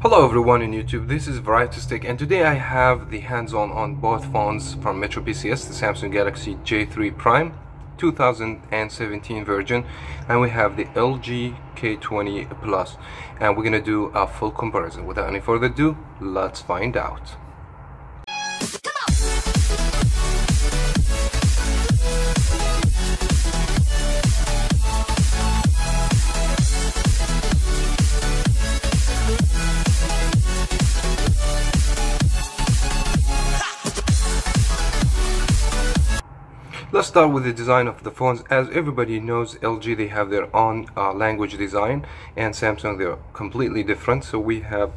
Hello everyone in YouTube, this is Varietistic, and today I have the hands-on on both phones from Metro PCS, the Samsung Galaxy J3 Prime 2017 version, and we have the LG K20 Plus, and we're gonna do a full comparison. Without any further ado, let's find out. Let's start with the design of the phones. As everybody knows, LG, they have their own language design, and Samsung, they're completely different. So we have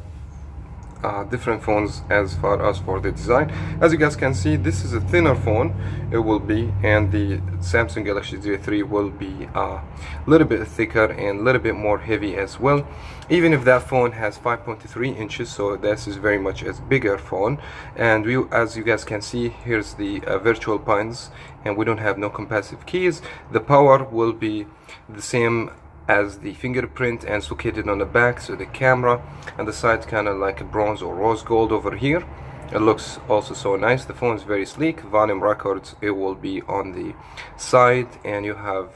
different phones as far as for the design. As you guys can see, this is a thinner phone, it will be, and the Samsung Galaxy J3 will be a little bit thicker and a little bit more heavy as well, even if that phone has 5.3 inches, so this is very much a bigger phone. And as you guys can see, here's the virtual pins, and we don't have no capacitive keys. The power will be the same as the fingerprint, and it's located on the back, so the camera and the side kind of like a bronze or rose gold over here. It looks also so nice. The phone is very sleek. Volume records, it will be on the side, and you have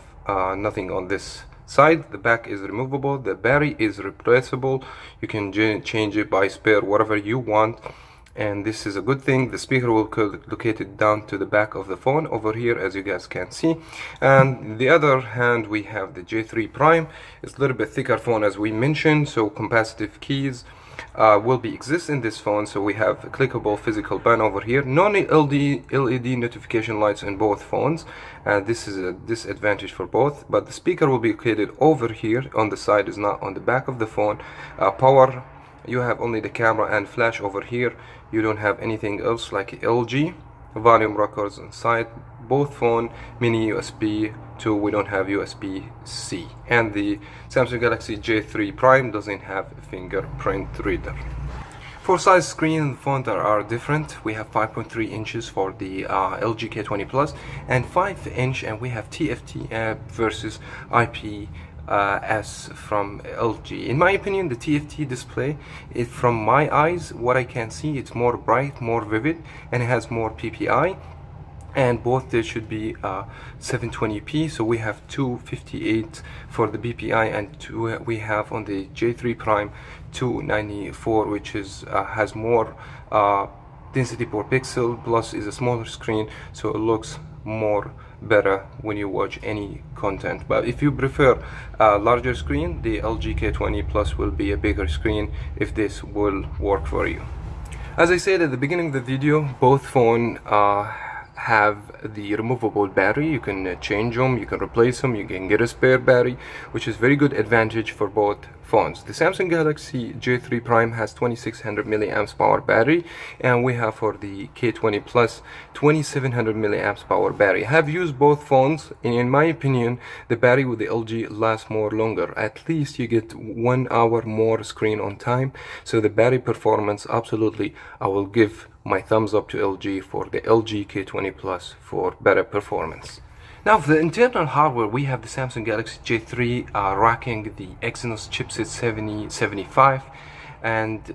nothing on this side. The back is removable. The battery is replaceable. You can change it by spare, whatever you want, and this is a good thing. The speaker will be located down to the back of the phone over here, as you guys can see. And the other hand, we have the J3 Prime. It's a little bit thicker phone, as we mentioned, so capacitive keys will be exist in this phone. So we have a clickable physical pen over here. No LED notification lights in both phones, and this is a disadvantage for both. But the speaker will be located over here on the side, is not on the back of the phone. Power, you have only the camera and flash over here. You don't have anything else like LG. Volume records inside both phone. Mini USB 2, we don't have USB-C. And the Samsung Galaxy J3 Prime doesn't have a fingerprint reader. For size screen, the phones are different. We have 5.3 inches for the LG K20 Plus and 5 inch, and we have TFT versus IPS from LG. In my opinion, the TFT display, from my eyes, what I can see, it's more bright, more vivid, and it has more PPI, and both they should be 720p. So we have 258 for the PPI, and we have on the J3 Prime 294, which is has more density per pixel, plus is a smaller screen, so it looks more better when you watch any content. But if you prefer a larger screen, the LG K20 Plus will be a bigger screen if this will work for you. As I said at the beginning of the video, both phones have the removable battery. You can change them, you can replace them, you can get a spare battery, which is very good advantage for both phones. The Samsung Galaxy J3 Prime has 2600 milliamps power battery, and we have for the K20 Plus 2700 milliamps power battery. I have used both phones, and in my opinion, the battery with the LG lasts more longer. At least you get 1 hour more screen on time. So the battery performance, absolutely, I will give my thumbs up to LG for the LG K20 Plus for better performance. Now, for the internal hardware, we have the Samsung Galaxy J3 rocking the Exynos chipset 7075, and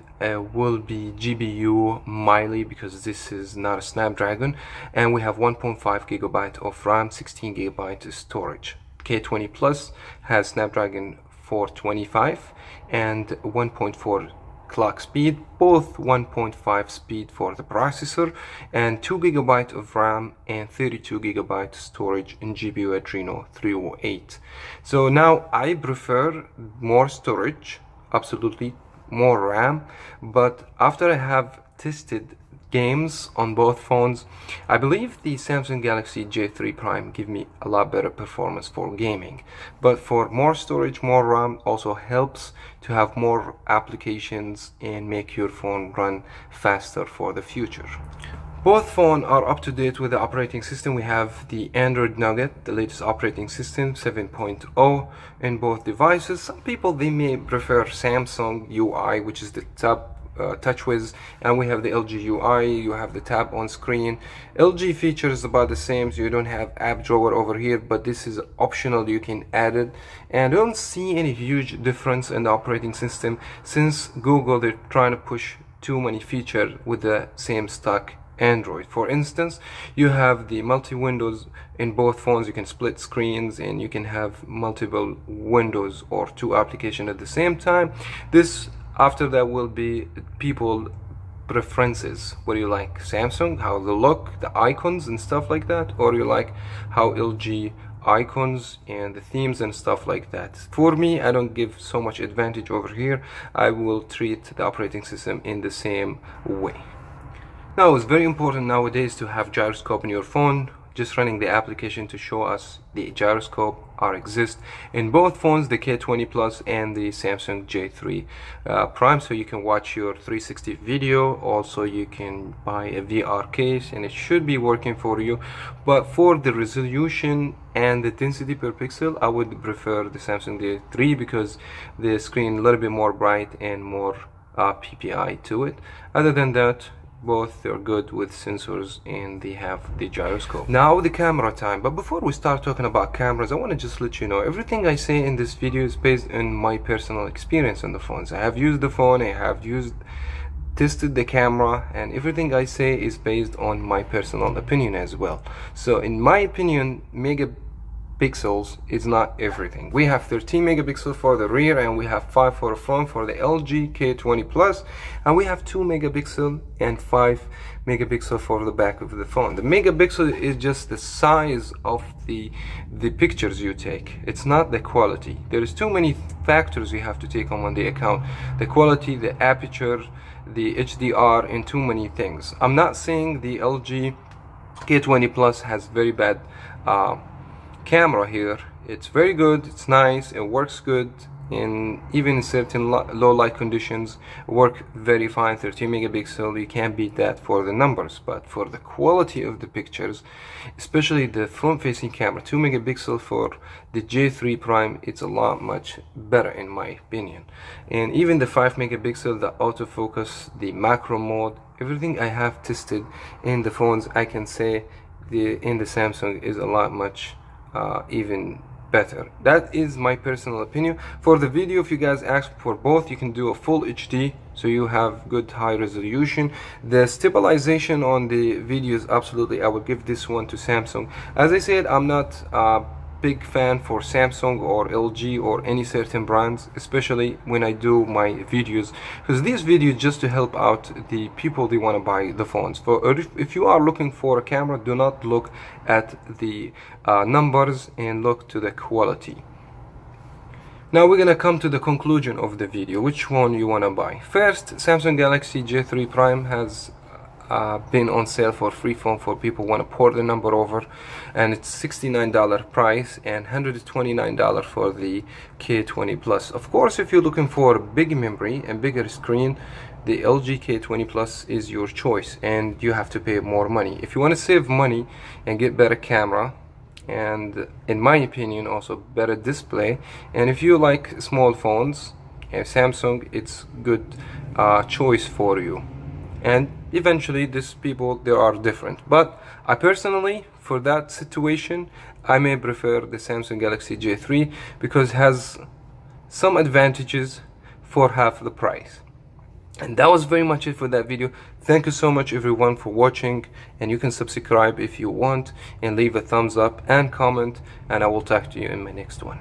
will be GPU Mili, because this is not a Snapdragon, and we have 1.5 gigabyte of RAM, 16 gigabyte storage. K20 Plus has Snapdragon 425 and 1.4 clock speed, both 1.5 speed for the processor, and 2 gigabyte of RAM and 32 gigabyte storage in GPU Adreno 308. So now I prefer more storage, absolutely more RAM, but after I have tested games on both phones, I believe the Samsung Galaxy J3 Prime give me a lot better performance for gaming. But for more storage, more RAM also helps to have more applications and make your phone run faster for the future. Both phones are up to date with the operating system. We have the Android Nougat, the latest operating system 7.0 in both devices. Some people, they may prefer Samsung UI, which is the top TouchWiz, and we have the LG UI. You have the tab on screen. LG features about the same, so you don't have app drawer over here, but this is optional. You can add it, and I don't see any huge difference in the operating system, since Google, they're trying to push too many features with the same stock Android. For instance, you have the multi-windows in both phones. You can split screens and you can have multiple windows or two applications at the same time. This after that will be people preferences. What do you like? Samsung, how the look, the icons and stuff like that, or you like how LG icons and the themes and stuff like that. For me, I don't give so much advantage over here. I will treat the operating system in the same way. Now, it's very important nowadays to have gyroscope in your phone. Just running the application to show us the gyroscope exist in both phones, the K20 Plus and the Samsung J3 Prime, so you can watch your 360 video. Also, you can buy a VR case and it should be working for you, but for the resolution and the density per pixel, I would prefer the Samsung J3 because the screen a little bit more bright and more PPI to it. Other than that, both are good with sensors and they have the gyroscope. Now the camera time. But before we start talking about cameras, I want to just let you know everything I say in this video is based on my personal experience on the phones. I have used the phone, I have tested the camera, and everything I say is based on my personal opinion as well. So in my opinion, megapixels is not everything. We have 13 megapixels for the rear and we have 5 for the front for the LG K20 Plus, and we have 2 megapixel and 5 megapixel for the back of the phone. The megapixel is just the size of the pictures you take. It's not the quality. There is too many factors you have to take on the account: the quality, the aperture, the HDR, and too many things. I'm not saying the LG K20 Plus has very bad camera here. It's very good, it's nice, it works good, and even in certain low light conditions work very fine. 13 megapixel, you can't beat that for the numbers, but for the quality of the pictures, especially the front facing camera, 2 megapixel for the J3 Prime, it's a lot much better in my opinion. And even the 5 megapixel, the autofocus, the macro mode, everything I have tested in the phones, I can say in the Samsung is a lot much even better. That is my personal opinion. For the video, if you guys ask for both, you can do a full HD, so you have good high resolution. The stabilization on the videos, absolutely I would give this one to Samsung. As I said, I'm not big fan for Samsung or LG or any certain brands, especially when I do my videos, because these videos just to help out the people they want to buy the phones. If you are looking for a camera, do not look at the numbers and look to the quality. Now we're gonna come to the conclusion of the video, which one you want to buy. First, Samsung Galaxy J3 Prime has been on sale for free phone for people who want to port the number over, and it's $69 price and $129 for the K20 Plus. Of course, if you're looking for big memory and bigger screen, the LG K20 Plus is your choice, and you have to pay more money. If you want to save money and get better camera, and in my opinion also better display, and if you like small phones, Samsung, it's good choice for you. And eventually these people, they are different, but I personally, for that situation, I may prefer the Samsung Galaxy J3 because it has some advantages for half the price. And that was very much it for that video. Thank you so much everyone for watching, and you can subscribe if you want and leave a thumbs up and comment, and I will talk to you in my next one.